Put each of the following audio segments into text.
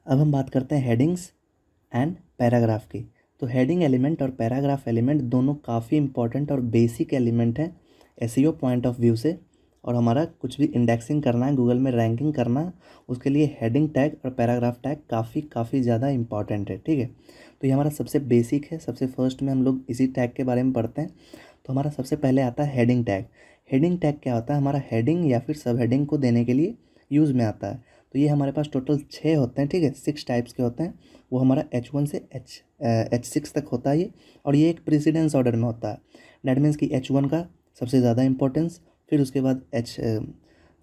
अब हम बात करते हैं हेडिंग्स एंड पैराग्राफ की। तो हेडिंग एलिमेंट और पैराग्राफ एलिमेंट दोनों काफ़ी इंपॉर्टेंट और बेसिक एलिमेंट हैं एसईओ पॉइंट ऑफ व्यू से। और हमारा कुछ भी इंडेक्सिंग करना है, गूगल में रैंकिंग करना है, उसके लिए हेडिंग टैग और पैराग्राफ टैग काफ़ी ज़्यादा इंपॉर्टेंट है। ठीक है, तो ये हमारा सबसे बेसिक है। सबसे फर्स्ट में हम लोग इसी टैग के बारे में पढ़ते हैं। तो हमारा सबसे पहले आता है हेडिंग टैग। हेडिंग टैग क्या होता है? हमारा हेडिंग या फिर सब हेडिंग को देने के लिए यूज़ में आता है। तो ये हमारे पास टोटल 6 होते हैं। ठीक है, 6 टाइप्स के होते हैं। वो हमारा H1 से H6 तक होता है ये। और ये एक प्रेसिडेंस ऑर्डर में होता है। डैट मीन्स कि H1 का सबसे ज़्यादा इंपॉर्टेंस, फिर उसके बाद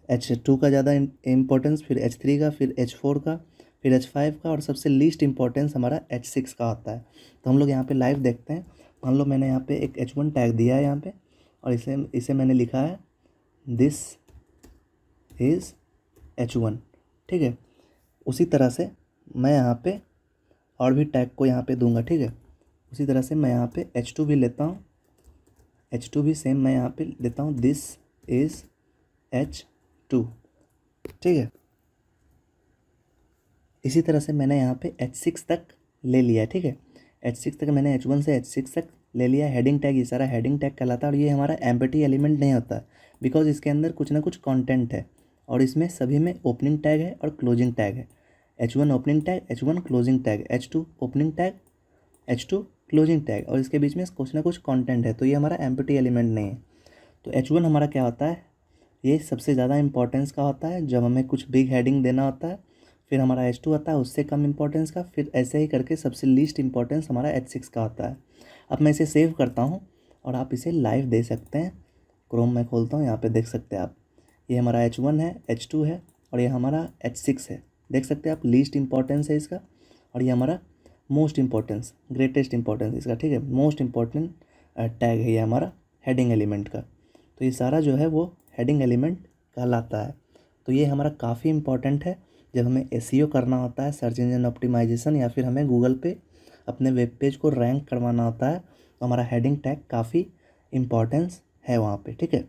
H2 का ज़्यादा इंपॉर्टेंस, फिर H3 का, फिर H4 का, फिर H5 का, और सबसे लीस्ट इंपॉर्टेंस हमारा H6 का होता है। तो हम लोग यहाँ पे लाइव देखते हैं। मान लो मैंने यहाँ पे एक H1 टैग दिया है यहाँ पे, और इसे इसे मैंने लिखा है दिस इज़ H1। ठीक है, उसी तरह से मैं यहाँ पे और भी टैग को यहाँ पे दूंगा। ठीक है, उसी तरह से मैं यहाँ पे H2 भी लेता हूँ। H2 भी सेम मैं यहाँ पे देता हूँ, दिस इज़ H2। ठीक है, इसी तरह से मैंने यहाँ पे H6 तक ले लिया है। ठीक है, H6 तक मैंने H1 से H6 तक ले लिया। हेडिंग टैग, ये सारा हेडिंग टैग कहलाता है। और ये हमारा एम्पटी एलिमेंट नहीं होता, बिकॉज इसके अंदर कुछ ना कुछ कंटेंट है। और इसमें सभी में ओपनिंग टैग है और क्लोजिंग टैग है। H1 opening tag, H1 closing tag, H2 opening tag, H2 closing tag, और इसके बीच में कुछ ना कुछ कंटेंट है। तो ये हमारा एम्पटी एलिमेंट नहीं है। तो H1 हमारा क्या होता है? ये सबसे ज़्यादा इंपॉर्टेंस का होता है जब हमें कुछ बिग हेडिंग देना होता है। फिर हमारा H2 आता है उससे कम इंपॉर्टेंस का, फिर ऐसे ही करके सबसे लीस्ट इंपॉर्टेंस हमारा H6 का होता है। अब मैं इसे सेव करता हूँ और आप इसे लाइव दे सकते हैं। क्रोम में खोलता हूँ, यहाँ पे देख सकते हैं आप, ये हमारा H1 है, H2 है, और ये हमारा H6 है। देख सकते हैं आप, लीस्ट इंपॉर्टेंस है इसका, और ये हमारा मोस्ट इंपॉर्टेंस, ग्रेटेस्ट इंपॉर्टेंस इसका। ठीक है, मोस्ट इंपॉर्टेंट टैग है ये हमारा हेडिंग एलिमेंट का। तो ये सारा जो है वो हेडिंग एलिमेंट कहलाता है। तो ये हमारा काफ़ी इंपॉर्टेंट है जब हमें एसईओ करना होता है, सर्च इंजन ऑप्टिमाइजेशन, या फिर हमें गूगल पे अपने वेब पेज को रैंक करवाना होता है। तो हमारा हेडिंग टैग काफ़ी इंपॉर्टेंस है वहाँ पे। ठीक है,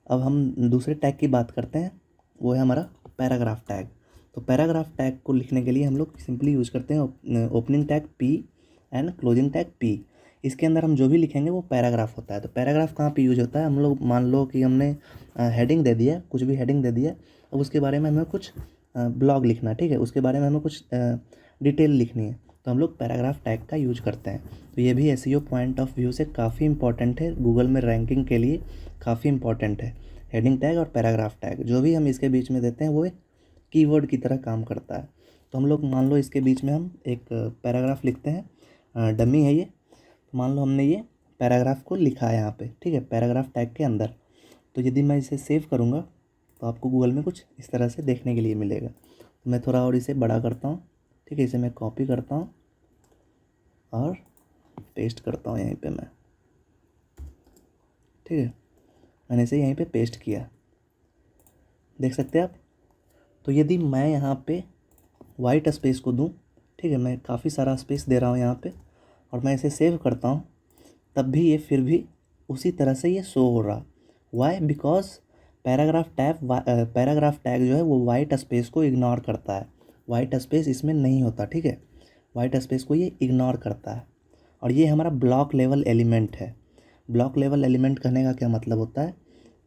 अब हम दूसरे टैग की बात करते हैं, वो है हमारा पैराग्राफ टैग। तो पैराग्राफ टैग को लिखने के लिए हम लोग सिंपली यूज़ करते हैं opening tag P and closing tag P। इसके अंदर हम जो भी लिखेंगे वो पैराग्राफ होता है। तो पैराग्राफ कहाँ पे यूज होता है? हम लोग मान लो कि हमने हेडिंग दे दिया, कुछ भी हेडिंग दे दिया, अब उसके बारे में हमें कुछ ब्लॉग लिखना है। ठीक है, उसके बारे में हमें कुछ डिटेल लिखनी है, तो हम लोग पैराग्राफ टैग का यूज करते हैं। तो ये भी एसईओ पॉइंट ऑफ व्यू से काफ़ी इंपॉर्टेंट है, गूगल में रैंकिंग के लिए काफ़ी इंपॉर्टेंट है। हेडिंग टैग और पैराग्राफ टैग जो भी हम इसके बीच में देते हैं वो एक कीवर्ड की तरह काम करता है। तो हम लोग मान लो इसके बीच में हम एक पैराग्राफ लिखते हैं, डमी है ये। तो मान लो हमने ये पैराग्राफ को लिखा है यहाँ पे। ठीक है, पैराग्राफ टैग के अंदर। तो यदि मैं इसे सेव करूँगा तो आपको गूगल में कुछ इस तरह से देखने के लिए मिलेगा। तो मैं थोड़ा और इसे बड़ा करता हूँ। ठीक है, इसे मैं कॉपी करता हूँ और पेस्ट करता हूँ यहीं पे मैं। ठीक है, मैंने इसे यहीं पे पेस्ट किया, देख सकते हैं आप। तो यदि मैं यहाँ पे वाइट स्पेस को दूँ, ठीक है, मैं काफ़ी सारा स्पेस दे रहा हूँ यहाँ पे, और मैं इसे सेव करता हूँ, तब भी ये फिर भी उसी तरह से ये शो हो रहा। वाई? बिकॉज पैराग्राफ टैग जो है वो वाइट स्पेस को इग्नोर करता है। वाइट स्पेस इसमें नहीं होता। ठीक है, वाइट स्पेस को ये इग्नोर करता है। और ये हमारा ब्लॉक लेवल एलिमेंट है। ब्लॉक लेवल एलिमेंट कहने का क्या मतलब होता है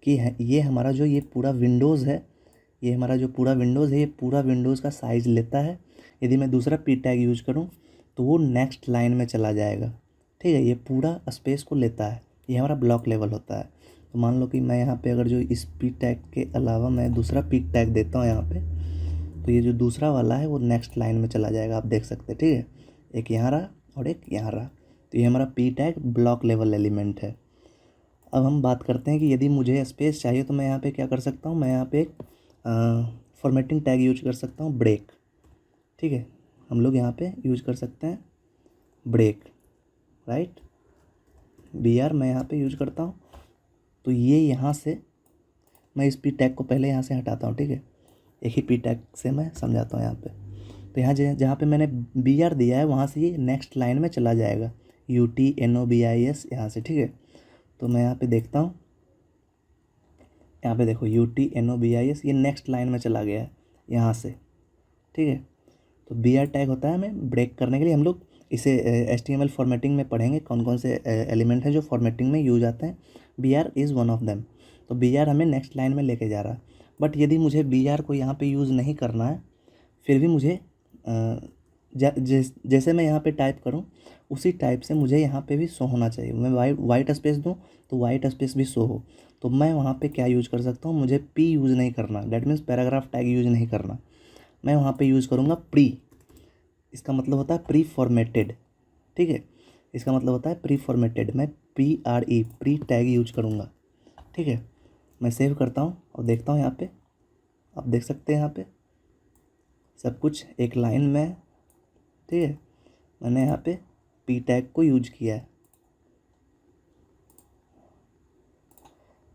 कि ये हमारा जो ये पूरा विंडोज़ है, ये हमारा जो पूरा विंडोज़ है, ये पूरा विंडोज़ का साइज़ लेता है। यदि मैं दूसरा पी टैग यूज़ करूँ तो वो नेक्स्ट लाइन में चला जाएगा। ठीक है, ये पूरा स्पेस को लेता है, ये हमारा ब्लॉक लेवल होता है। तो मान लो कि मैं यहाँ पे अगर जो इस पी टैग के अलावा मैं दूसरा पी टैग देता हूँ यहाँ पे, तो ये जो दूसरा वाला है वो नेक्स्ट लाइन में चला जाएगा, आप देख सकते हैं। ठीक है, एक यहाँ रहा और एक यहाँ रहा। तो ये हमारा P tag block level element है। अब हम बात करते हैं कि यदि मुझे स्पेस चाहिए तो मैं यहाँ पे क्या कर सकता हूँ? मैं यहाँ पे एक फॉर्मेटिंग टैग यूज कर सकता हूँ, ब्रेक। ठीक है, हम लोग यहाँ पे यूज कर सकते हैं ब्रेक, राइट, BR मैं यहाँ पे यूज करता हूँ। तो ये यहाँ से मैं इस पी टैग को पहले यहाँ से हटाता हूँ। ठीक है, एक ही पी टैग से मैं समझाता हूँ यहाँ पे। तो यहाँ जहाँ पे मैंने BR दिया है वहाँ से ये नेक्स्ट लाइन में चला जाएगा, UTNOBIS यहाँ से। ठीक है, तो मैं यहाँ पे देखता हूँ, यहाँ पे देखो UTNOBIS, ये नेक्स्ट लाइन में चला गया है यहाँ से। ठीक है, तो बी आर टैग होता है हमें ब्रेक करने के लिए। हम लोग इसे HTML फॉर्मेटिंग में पढ़ेंगे कौन कौन से एलिमेंट हैं जो फॉर्मेटिंग में यूज आते हैं। B R is one of them. तो बी आर हमें नेक्स्ट लाइन में लेके जा रहा है। बट यदि मुझे बी आर को यहाँ पे यूज़ नहीं करना है, फिर भी मुझे जैसे मैं यहाँ पे टाइप करूँ उसी टाइप से मुझे यहाँ पे भी शो होना चाहिए। मैं वाइट स्पेस दूँ तो वाइट स्पेस भी शो हो। तो मैं वहाँ पे क्या यूज़ कर सकता हूँ, मुझे पी यूज़ नहीं करना, that means paragraph tag use नहीं करना। मैं वहाँ पे यूज़ करूँगा प्री। इसका मतलब होता है प्री फॉर्मेटेड, ठीक है। इसका मतलब होता है प्री फॉर्मेटेड। मैं PRE प्री टैग यूज करूँगा, ठीक है। मैं सेव करता हूँ और देखता हूँ यहाँ पे, आप देख सकते हैं यहाँ पे सब कुछ एक लाइन में है, ठीक है। मैंने यहाँ पे पी टैग को यूज किया है।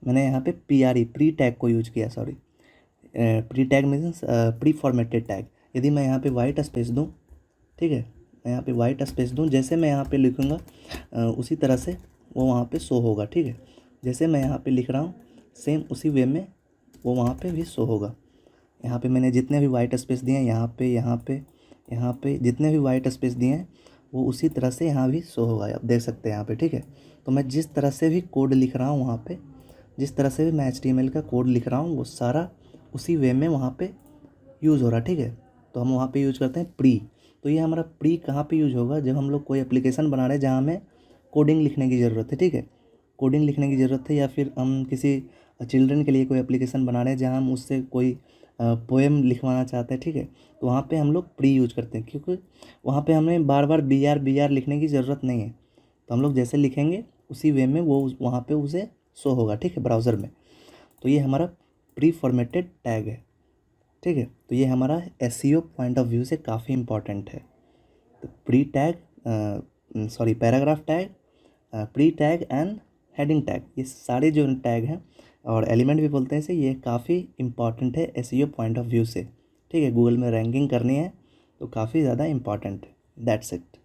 मैंने यहाँ पे PRE प्री टैग को यूज किया, sorry. Pre tag means pre formatted tag. यदि मैं यहाँ पे वाइट स्पेस दूँ, ठीक है, मैं यहाँ पे वाइट स्पेस दूँ, जैसे मैं यहाँ पे लिखूँगा उसी तरह से वो वहाँ पे शो होगा, ठीक है। जैसे मैं यहाँ पे लिख रहा हूँ सेम उसी वे में वो वहाँ पे भी शो होगा। यहाँ पे मैंने जितने भी वाइट स्पेस दिए हैं यहाँ पे जितने भी वाइट स्पेस दिए हैं वो उसी तरह से यहाँ भी शो होगा, आप देख सकते हैं यहाँ पे, ठीक है। तो मैं जिस तरह से भी कोड लिख रहा हूँ वहाँ पे, जिस तरह से भी मैं HTML का कोड लिख रहा हूँ वो सारा उसी वे में वहाँ पे यूज़ हो रहा है, ठीक है। तो हम वहाँ पे यूज़ करते हैं प्री। तो ये हमारा प्री कहाँ पे यूज़ होगा, जब हम लोग कोई एप्लीकेशन बना रहे हैं जहाँ हमें कोडिंग लिखने की ज़रूरत है, ठीक है। कोडिंग लिखने की ज़रूरत है, या फिर हम किसी चिल्ड्रन के लिए कोई एप्लीकेशन बना रहे हैं जहाँ हम उससे कोई पोएम लिखवाना चाहते हैं, ठीक है। तो वहाँ पे हम लोग प्री यूज करते हैं, क्योंकि वहाँ पे हमें बार बार BR लिखने की ज़रूरत नहीं है। तो हम लोग जैसे लिखेंगे उसी वे में वो वहाँ पे उसे शो होगा, ठीक है, ब्राउज़र में। तो ये हमारा प्री फॉर्मेटेड टैग है, ठीक है। तो ये हमारा SEO पॉइंट ऑफ व्यू से काफ़ी इंपॉर्टेंट है। तो pre tag, sorry paragraph tag, pre tag and heading tag, ये सारे जो टैग हैं और एलिमेंट भी बोलते हैं इसे, ये काफ़ी इंपॉर्टेंट है SEO पॉइंट ऑफ व्यू से, ठीक है। गूगल में रैंकिंग करनी है तो काफ़ी ज़्यादा इंपॉर्टेंट है। That's it.